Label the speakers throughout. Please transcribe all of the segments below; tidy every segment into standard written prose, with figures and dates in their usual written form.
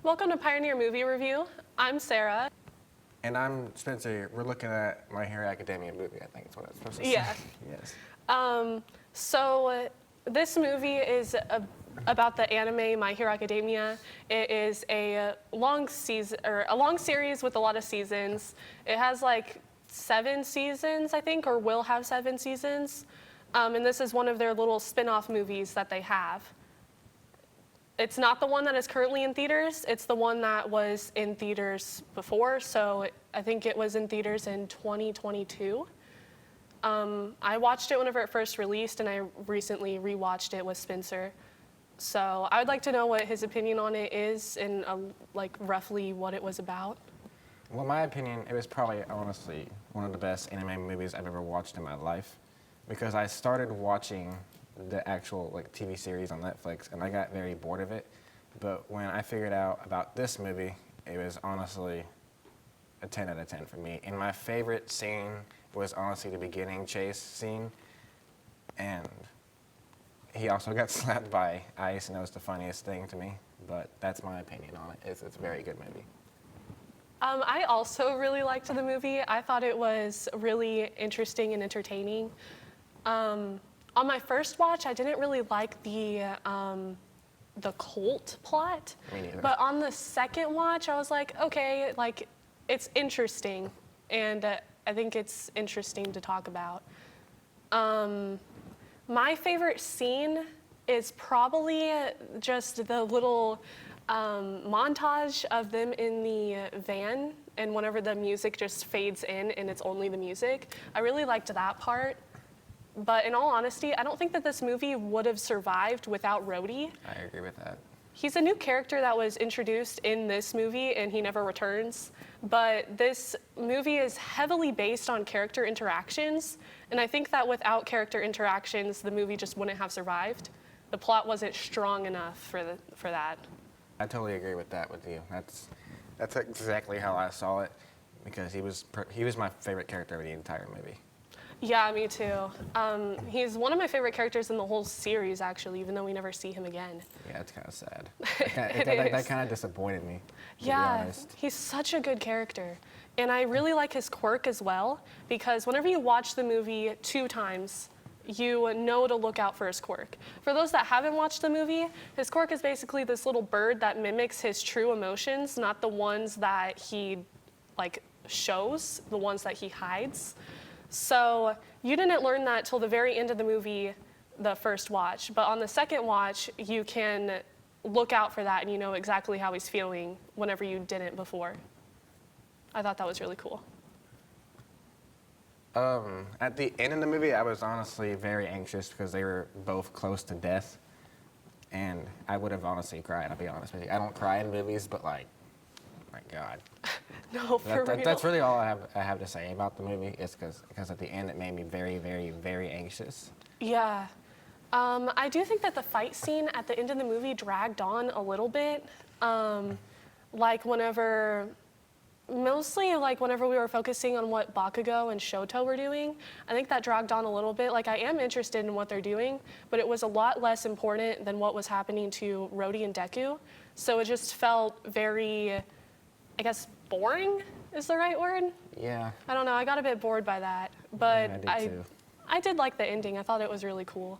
Speaker 1: Welcome to Pioneer Movie Review. I'm Sarah.
Speaker 2: And I'm Spencer. We're looking at My Hero Academia movie, I think is what it's supposed to say.
Speaker 1: Yeah.
Speaker 2: Yes.
Speaker 1: So this movie is about the anime My Hero Academia. It is a long series with a lot of seasons. It has like 7 seasons, I think, or will have 7 seasons. And this is one of their little spin-off movies that they have. It's not the one that is currently in theaters. It's the one that was in theaters before. So I think it was in theaters in 2022. I watched it whenever it first released, and I recently rewatched it with Spencer. So I would like to know what his opinion on it is and like roughly what it was about.
Speaker 2: Well, in my opinion, it was probably honestly one of the best anime movies I've ever watched in my life, because I started watching the actual like TV series on Netflix and I got very bored of it. But when I figured out about this movie, it was honestly a 10 out of 10 for me. And my favorite scene was honestly the beginning chase scene. And he also got slapped by ice, and that was the funniest thing to me. But that's my opinion on it. It's a very good movie.
Speaker 1: I also really liked the movie. I thought it was really interesting and entertaining. On my first watch, I didn't really like the cult plot.
Speaker 2: Me neither.
Speaker 1: But on the second watch, I was like, okay, like it's interesting, and I think it's interesting to talk about. My favorite scene is probably just the little montage of them in the van, and whenever the music just fades in and it's only the music. I really liked that part. But in all honesty, I don't think that this movie would have survived without Rhodey.
Speaker 2: I agree with that.
Speaker 1: He's a new character that was introduced in this movie, and he never returns. But this movie is heavily based on character interactions, and I think that without character interactions, the movie just wouldn't have survived. The plot wasn't strong enough for that.
Speaker 2: I totally agree with that with you. That's exactly how I saw it, because he was my favorite character of the entire movie.
Speaker 1: Yeah, me too. He's one of my favorite characters in the whole series, actually, even though we never see him again.
Speaker 2: Yeah, it's kind of sad.
Speaker 1: It
Speaker 2: That
Speaker 1: is.
Speaker 2: kind of disappointed me, to be
Speaker 1: Yeah,
Speaker 2: honest.
Speaker 1: he's such a good character. And I really like his quirk as well, because whenever you watch the movie 2 times, you know to look out for his quirk. For those that haven't watched the movie, his quirk is basically this little bird that mimics his true emotions, not the ones that he like shows, the ones that he hides. So you didn't learn that till the very end of the movie, the first watch. But on the second watch, you can look out for that and you know exactly how he's feeling whenever you didn't before. I thought that was really cool.
Speaker 2: At the end of the movie, I was honestly very anxious because they were both close to death. And I would have honestly cried, I'll be honest with you. I don't cry in movies, but like, my God.
Speaker 1: No, for real.
Speaker 2: That's really all I have to say about the movie, is because at the end it made me very, very, very anxious.
Speaker 1: Yeah. I do think that the fight scene at the end of the movie dragged on a little bit. Mostly whenever we were focusing on what Bakugo and Shoto were doing, I think that dragged on a little bit. Like, I am interested in what they're doing, but it was a lot less important than what was happening to Rhodey and Deku. So it just felt very, I guess, boring is the right word?
Speaker 2: Yeah.
Speaker 1: I don't know, I got a bit bored by that. But
Speaker 2: Yeah, I did too.
Speaker 1: I did like the ending. I thought it was really cool.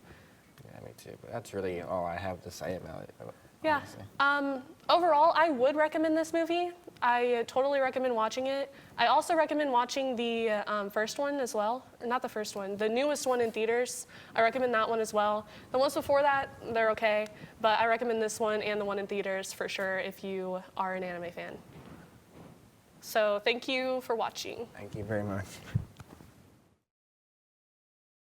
Speaker 2: Yeah, me too. But that's really all I have to say about it.
Speaker 1: Yeah.
Speaker 2: Honestly.
Speaker 1: Overall, I would recommend this movie. I totally recommend watching it. I also recommend watching the first one as well. Not the first one, the newest one in theaters. I recommend that one as well. The ones before that, they're okay. But I recommend this one and the one in theaters for sure if you are an anime fan. So thank you for watching.
Speaker 2: Thank you very much.